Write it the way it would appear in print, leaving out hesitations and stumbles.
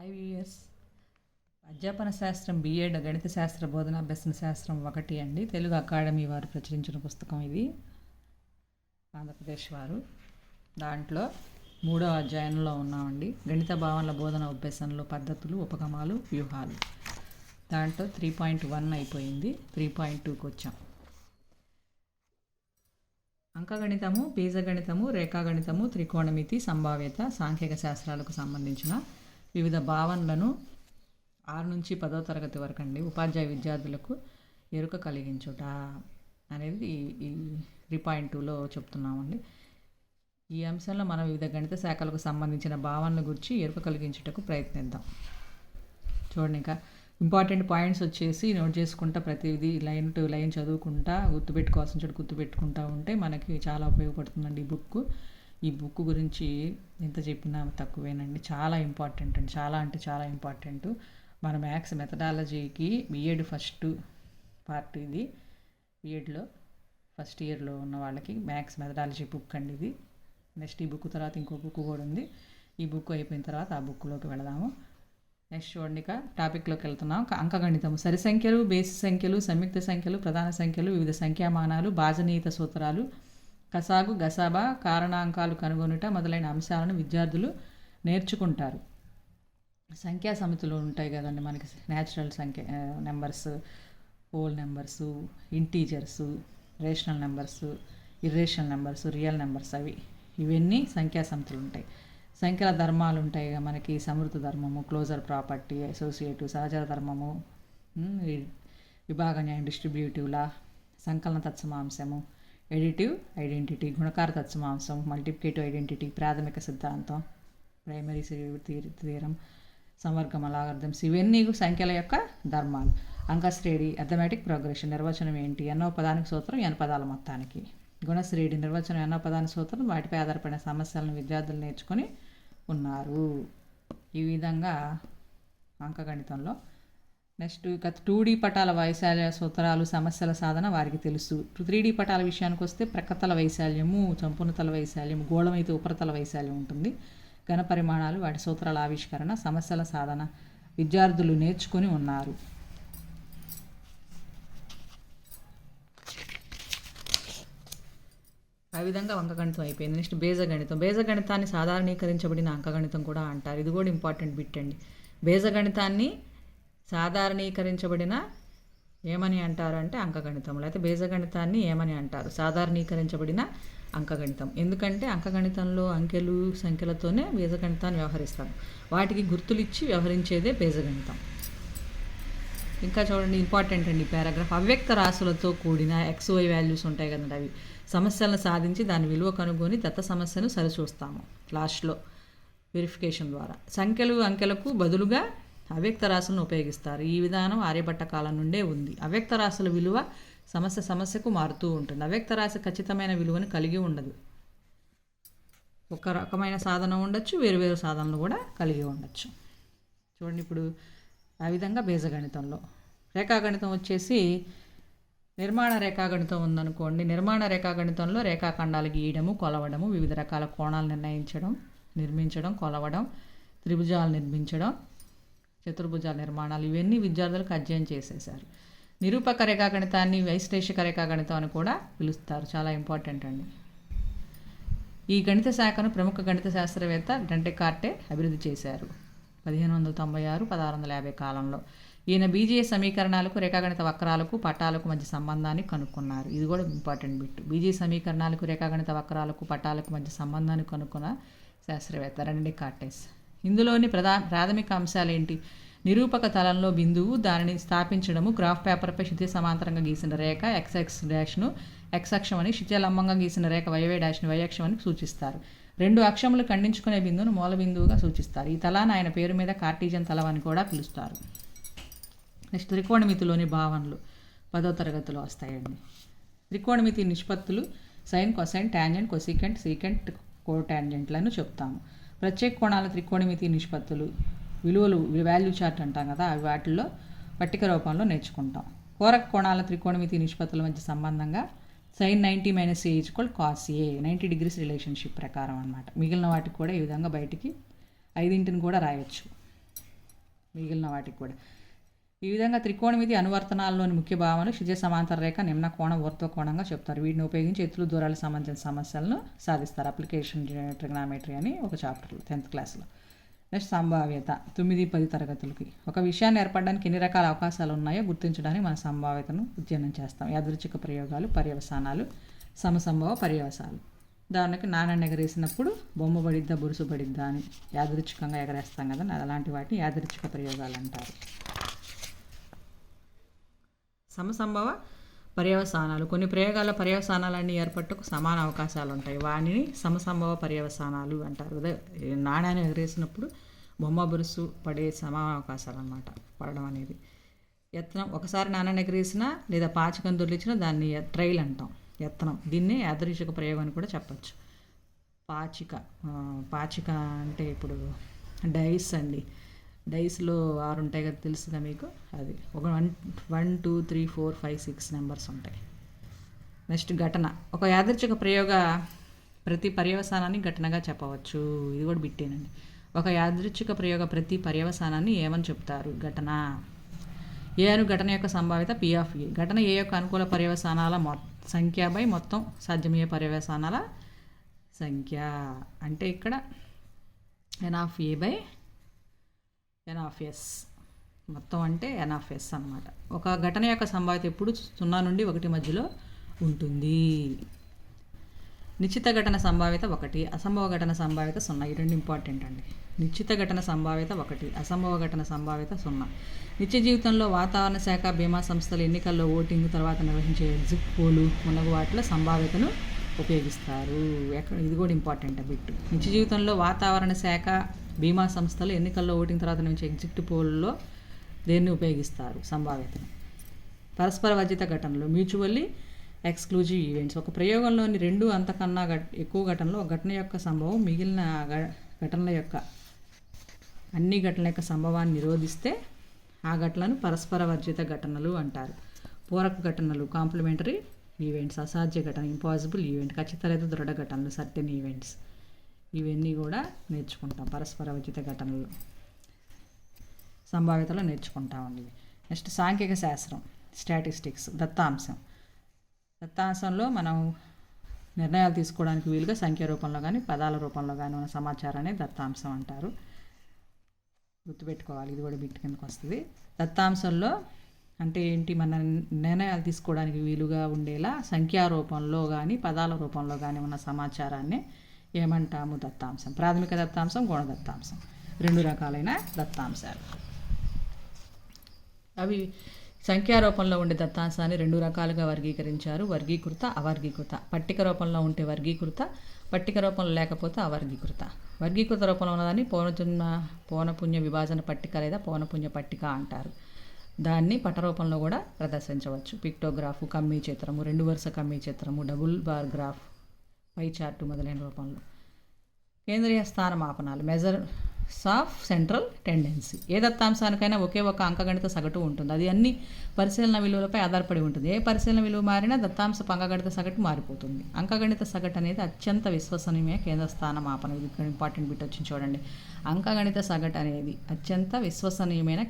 IVS అధ్యాపన శాస్త్రం BEd గణిత శాస్త్ర బోధనాభ్యసన శాస్త్రం 1 అండి. తెలుగు అకాడమీ వారు ప్రచురించిన పుస్తకం ఇది, ఆంధ్రప్రదేశ్ వారు. దాంట్లో 3వ అధ్యాయంలో ఉన్నామండి. గణిత భావనల బోధన అభ్యసనలో పద్ధతులు, ఉపగమాలు, వ్యూహాలు. దాంట్లో 3.1 అయిపోయింది, 3.2కి వచ్చాం. అంకగణితము, బీజగణితము, రేఖాగణితము, త్రికోణమితి, సంభావ్యత, సాంఖ్యక శాస్త్రాలకు సంబంధించిన వివిధ భావనలను 6 నుంచి 10వ తరగతి వరకు అండి ఉపాధ్యాయ విద్యార్థులకు ఎరుక కలిగించుట అనేది ఈ 3.2లో చెప్తున్నామండి. ఈ అంశంలో మనం వివిధ గణిత శాఖలకు సంబంధించిన భావనల గురించి ఎరుక కలిగించుటకు ప్రయత్నిద్దాం. చూడండి, ఇంకా ఇంపార్టెంట్ పాయింట్స్ వచ్చేసి నోట్ చేసుకుంటా, ప్రతిదీ లైన్ టు లైన్ చదువుకుంటా, గుర్తుపెట్టుకోవాల్సిన చోటు గుర్తుపెట్టుకుంటా ఉంటే మనకి చాలా ఉపయోగపడుతుందండి ఈ బుక్ గురించి ఎంత చెప్పినా తక్కువేనండి. చాలా ఇంపార్టెంట్ అండి, చాలా అంటే చాలా ఇంపార్టెంట్. మన మ్యాథ్స్ మెథడాలజీకి బిఎడ్ ఫస్ట్ పార్ట్ ఇది. బిఎడ్లో ఫస్ట్ ఇయర్లో ఉన్న వాళ్ళకి మ్యాథ్స్ మెథడాలజీ బుక్ అండి ఇది. నెక్స్ట్ ఈ బుక్ తర్వాత ఇంకో బుక్ కూడా ఉంది. ఈ బుక్ అయిపోయిన తర్వాత ఆ బుక్లోకి వెళదాము. నెక్స్ట్ చూడండి, ఇక టాపిక్లోకి వెళ్తున్నాం. అంకగణితము, సరి సంఖ్యలు, బేసి సంఖ్యలు, సంయుక్త సంఖ్యలు, ప్రధాన సంఖ్యలు, వివిధ సంఖ్యామానాలు, భాజనీయత సూత్రాలు, కసాగు, గసాబా, కారణాంకాలు కనుగొనుట మొదలైన అంశాలను విద్యార్థులు నేర్చుకుంటారు. సంఖ్యా సమితులు ఉంటాయి కదండి మనకి, న్యాచురల్ సంఖ్య numbers, whole numbers, integers, rational numbers, irrational numbers, real numbers, ఇవన్నీ సంఖ్యా సమితులు ఉంటాయి. సంఖ్యల ధర్మాలు ఉంటాయి మనకి, సమృద్ధ ధర్మము, క్లోజర్ ప్రాపర్టీ, అసోసియేటివ్, సహచర ధర్మము, విభాగ న్యాయం, డిస్ట్రిబ్యూటివ్ లా, సంకలన తత్సమాంశము, ఎడిటివ్ ఐడెంటిటీ, గుణకార తత్సమాంశం, మల్టిప్లికేటివ్ ఐడెంటిటీ, ప్రాథమిక సిద్ధాంతం, ప్రైమరీ థియరం, సంవర్గం, లాగర్థమ్స్, ఇవన్నీ సంఖ్యల యొక్క ధర్మాలు. అంకశ్రేణి, అథమెటిక్ ప్రోగ్రెషన్, నిర్వచనం ఏంటి, ఎన్నో పదానికి సూత్రం, n పదాల మొత్తానికి. గుణశ్రేణి, నిర్వచనం, ఎన్నో పదానికి సూత్రం, వాటిపై ఆధారపడిన సమస్యలను విద్యార్థులు నేర్చుకొని ఉన్నారు. ఈ విధంగా అంకగణితంలో. నెక్స్ట్ ఇక 2D పటాల వైశాల్య సూత్రాలు, సమస్యల సాధన వారికి తెలుసు. 3D పటాల విషయానికి వస్తే ప్రక్కతల వైశాల్యము, సంపూర్ణతల వైశాల్యము, గోళం అయితే ఉపరితల వైశాల్యం ఉంటుంది. ఘన పరిమాణాలు, వాటి సూత్రాల ఆవిష్కరణ, సమస్యల సాధన విద్యార్థులు నేర్చుకొని ఉన్నారు. ఆ విధంగా అంకగణితం అయిపోయింది. నెక్స్ట్ బీజగణితం. బీజగణితాన్ని సాధారణీకరించబడిన అంకగణితం కూడా అంటారు. ఇది కూడా ఇంపార్టెంట్ బిట్ అండి. బీజగణితాన్ని సాధారణీకరించబడిన ఏమని అంటారంటే అంకగణితం, లేకపోతే బీజగణితాన్ని ఏమని అంటారు, సాధారణీకరించబడిన అంకగణితం. ఎందుకంటే అంకగణితంలో అంకెలు సంఖ్యలతోనే బీజగణితాన్ని వ్యవహరిస్తాం. వాటికి గుర్తులు ఇచ్చి వ్యవహరించేదే బీజగణితం. ఇంకా చూడండి, ఇంపార్టెంట్ అండి పారాగ్రాఫ్. అవ్యక్త రాశులతో కూడిన XY వాల్యూస్ ఉంటాయి కదండి, అవి సమస్యలను సాధించి దాని విలువ కనుగొని దత్త సమస్యను సరిచూస్తాము లాస్ట్లో వెరిఫికేషన్ ద్వారా. సంఖ్యలు అంకెలకు బదులుగా అవ్యక్త రాశులను ఉపయోగిస్తారు. ఈ విధానం ఆర్యభట్ట కాలం నుండే ఉంది. అవ్యక్త రాశుల విలువ సమస్యకు మారుతూ ఉంటుంది. అవ్యక్త రాశి ఖచ్చితమైన విలువను కలిగి ఉండదు. ఒక రకమైన సాధనం ఉండొచ్చు, వేరు సాధనలు కూడా కలిగి ఉండొచ్చు. చూడండి, ఇప్పుడు ఆ విధంగా బీజగణితంలో. రేఖాగణితం వచ్చేసి నిర్మాణ రేఖాగణితం ఉందనుకోండి. నిర్మాణ రేఖాగణితంలో రేఖాఖండాలు గీయడము, కొలవడము, వివిధ రకాల కోణాలు నిర్మించడం, కొలవడం, త్రిభుజాలు నిర్మించడం, చతుర్భుజాల నిర్మాణాలు, ఇవన్నీ విద్యార్థులకు అధ్యయనం చేసేశారు. నిరూపక రేఖాగణితాన్ని వైశ్లేషిక రేఖాగణితం అని కూడా పిలుస్తారు. చాలా ఇంపార్టెంట్ అండి. ఈ గణిత శాఖను ప్రముఖ గణిత శాస్త్రవేత్త డెకార్టే అభివృద్ధి చేశారు 1596-1650 కాలంలో. ఈయన బీజీయ సమీకరణాలకు, రేఖాగణిత వక్రాలకు, పటాలకు మధ్య సంబంధాన్ని కనుక్కున్నారు. ఇది కూడా ఇంపార్టెంట్ బిట్. బీజీయ సమీకరణాలకు, రేఖాగణిత వక్రాలకు, పటాలకు మధ్య సంబంధాన్ని కనుక్కున్న శాస్త్రవేత్త డెకార్టెస్. ఇందులోని ప్రాథమిక అంశాలు ఏంటి? నిరూపక తలంలో బిందువు, దానిని స్థాపించడము, గ్రాఫ్ పేపర్పై క్షితిజ సమాంతరంగా గీసిన రేఖ XX డాష్ను X అక్షం అని, క్షితిజ లంబంగా గీసిన రేఖ YY డాష్ను Y అక్షం అని సూచిస్తారు. 2 అక్షములు ఖండించుకునే బిందువును మూల బిందువుగా సూచిస్తారు. ఈ తలాన్ని ఆయన పేరు మీద కార్టీజియన్ తలం అని కూడా పిలుస్తారు. నెక్స్ట్ త్రికోణమితిలోని భావనలు 10వ తరగతిలో వస్తాయండి. త్రికోణమితి నిష్పత్తులు sine, cosine, tangent, cosecant, secant, కోటాంజెంట్లను చెప్తాము. ప్రత్యేక కోణాల త్రికోణమితి నిష్పత్తులు విలువలు, వాల్యూ చార్ట్ అంటాం కదా, అవి వాటిల్లో పట్టిక రూపంలో నేర్చుకుంటాం. కోరక కోణాల త్రికోణమితి నిష్పత్తుల మధ్య సంబంధంగా sin 90 - a = cos a, 90 degrees relationship ప్రకారం అనమాట. మిగిలిన వాటికి కూడా ఈ విధంగా బయటికి 5ని కూడా రాయొచ్చు. మిగిలిన వాటికి కూడా. ఈ విధంగా త్రికోణమితి అనువర్తనాల్లోని ముఖ్య భావనలు క్షితిజ సమాంతర రేఖ, నిమ్న కోణం, ఊర్ధ్వకోణంగా చెప్తారు. వీటిని ఉపయోగించి ఎత్తులు దూరాలకు సంబంధించిన సమస్యలను సాధిస్తారు. అప్లికేషన్ ట్రిగ్నామెట్రీ అని ఒక చాప్టర్లో 10th క్లాస్లో. నెక్స్ట్ సంభావ్యత 9-10 తరగతులకి. ఒక విషయాన్ని ఏర్పడడానికి ఎన్ని రకాల అవకాశాలు ఉన్నాయో గుర్తించడానికి మన సంభావ్యతను అధ్యయనం చేస్తాం. యాదృచ్ఛిక ప్రయోగాలు, పర్యవసానాలు, సమసంభవ పర్యవసాలు. ఉదాహరణకి నాణ్యాన్ని ఎగరేసినప్పుడు బొమ్మ పడిద్దా బురుసు పడిద్దా అని యాదృచ్ఛికంగా ఎగరేస్తాం కదా, అలాంటి వాటిని యాదృచ్ఛిక ప్రయోగాలు అంటారు. సమసంభవ పర్యవసానాలు. కొన్ని ప్రయోగాల పర్యవసానాలన్నీ ఏర్పట్టుకు సమాన అవకాశాలు ఉంటాయి. వాటిని సమసంభవ పర్యవసానాలు అంటారు. నాణ్యాన్ని ఎగరేసినప్పుడు బొమ్మ బురుసు పడే సమాన అవకాశాలు అన్నమాట పడడం అనేది. యత్నం, ఒకసారి నాణ్యాన్ని ఎగరేసినా లేదా పాచికను దొర్లించినా దాన్ని ట్రైల్ అంటాం, యత్నం. దీన్నే యాదృచ్ఛిక ప్రయోగం అని కూడా చెప్పచ్చు. పాచిక అంటే ఇప్పుడు డైస్ అండి. డైస్లో 6 ఉంటాయి కదా, తెలుసుగా మీకు. అది ఒక 1, 2, 3, 4, 5, 6 నెంబర్స్ ఉంటాయి. నెక్స్ట్ ఘటన. ఒక యాదృచ్ఛిక ప్రయోగ ప్రతి పర్యవసానాన్ని ఘటనగా చెప్పవచ్చు. ఇది కూడా బిట్టేనండి. ఒక యాదృచ్ఛిక ప్రయోగ ప్రతి పర్యవసానాన్ని ఏమని చెప్తారు? ఘటన. ఏ అను ఘటన యొక్క సంభావ్యత P(A). ఘటన ఏ యొక్క అనుకూల పర్యవసానాల సంఖ్య బై మొత్తం సాధ్యమయ్యే పర్యవసానాల సంఖ్య. అంటే ఇక్కడ N(A)/N(S). మొత్తం అంటే N(S) అన్నమాట. ఒక ఘటన యొక్క సంభావ్యత ఎప్పుడు 0 నుండి 1 మధ్యలో ఉంటుంది. నిశ్చిత ఘటన సంభావ్యత 1, అసంభవ ఘటన సంభావ్యత 0. ఈ రెండు ఇంపార్టెంట్ అండి. నిశ్చిత ఘటన సంభావ్యత 1, అసంభవ ఘటన సంభావ్యత 0. నిత్య జీవితంలో వాతావరణ శాఖ, బీమా సంస్థల ఎన్నికల్లో ఓటింగ్ తర్వాత నిర్వహించే ఎగ్జిట్ పోలు మున్నగు వాటిలో సంభావ్యతను ఉపయోగిస్తారు. ఇది కూడా ఇంపార్టెంట్ బిట్. నిత్య జీవితంలో వాతావరణ శాఖ, బీమా సంస్థలు ఎన్నికల్లో ఓటింగ్ తర్వాత నుంచి ఎగ్జిట్ పోల్లో దేన్ని ఉపయోగిస్తారు? సంభావ్యతను. పరస్పర వర్జిత ఘటనలు, మ్యూచువల్లీ ఎక్స్క్లూజివ్ ఈవెంట్స్. ఒక ప్రయోగంలోని 2 అంతకన్నా ఎక్కువ ఘటనలు ఒక ఘటన యొక్క సంభవం మిగిలిన ఘటనల యొక్క అన్ని ఘటనల యొక్క సంభవాన్ని నిరోధిస్తే ఆ ఘటనలను పరస్పర వర్జిత ఘటనలు అంటారు. పూరక ఘటనలు, కాంప్లిమెంటరీ ఈవెంట్స్. అసాధ్య ఘటన, ఇంపాసిబుల్ ఈవెంట్. ఖచ్చిత లేదా దృఢ ఘటనలు, సర్టెన్ ఈవెంట్స్. ఇవన్నీ కూడా నేర్చుకుంటాం. పరస్పర వర్జిత ఘటనలు సంభావ్యతలో నేర్చుకుంటామండి. నెక్స్ట్ సాంఖ్యక శాస్త్రం, స్టాటిస్టిక్స్. దత్తాంశంలో మనం నిర్ణయాలు తీసుకోవడానికి వీలుగా సంఖ్య రూపంలో కానీ పదాల రూపంలో కానీ ఉన్న సమాచారాన్ని దత్తాంశం అంటారు. గుర్తుపెట్టుకోవాలి, ఇది కూడా బిట్ కిందకు వస్తుంది. దత్తాంశంలో అంటే ఏంటి? మన నిర్ణయాలు తీసుకోవడానికి వీలుగా ఉండేలా సంఖ్యా రూపంలో కానీ పదాల రూపంలో కానీ ఉన్న సమాచారాన్ని ఏమంటాము? దత్తాంశం. ప్రాథమిక దత్తాంశం, గౌణ దత్తాంశం. 2 రకాలైన దత్తాంశాలు. అవి సంఖ్యారూపంలో ఉండే దత్తాంశాన్ని 2 రకాలుగా వర్గీకరించారు. వర్గీకృత, అవర్గీకృత. పట్టిక రూపంలో ఉంటే వర్గీకృత, పట్టిక రూపంలో లేకపోతే అవర్గీకృత. వర్గీకృత రూపంలో ఉన్నదాన్ని పౌనపున్య విభాజన పట్టిక లేదా పౌనపున్య పట్టిక అంటారు. దాన్ని పటరూపంలో కూడా ప్రదర్శించవచ్చు. పిక్టోగ్రాఫ్, కమ్మీ చిత్రము, 2 వరుస కమ్మీ చిత్రము, డబుల్ బార్ గ్రాఫ్, పై చార్టు మొదలైన రూపంలో. కేంద్రీయ స్థాన మాపనాలు, మెజర్స్ ఆఫ్ సెంట్రల్ టెండెన్సీ. ఏ దత్తాంశానికైనా ఒకే ఒక అంకగణిత సగటు ఉంటుంది. అది అన్ని పరిశీలన విలువలపై ఆధారపడి ఉంటుంది. ఏ పరిశీలన విలువ మారినా దత్తాంశ అంకగణిత సగటు మారిపోతుంది. అంకగణిత సగటు అనేది అత్యంత విశ్వసనీయమైన కేంద్ర స్థాన మాపనం. ఇది ఇక్కడ ఇంపార్టెంట్ బిట్ వచ్చింది చూడండి. అంకగణిత సగటు అనేది అత్యంత విశ్వసనీయమైన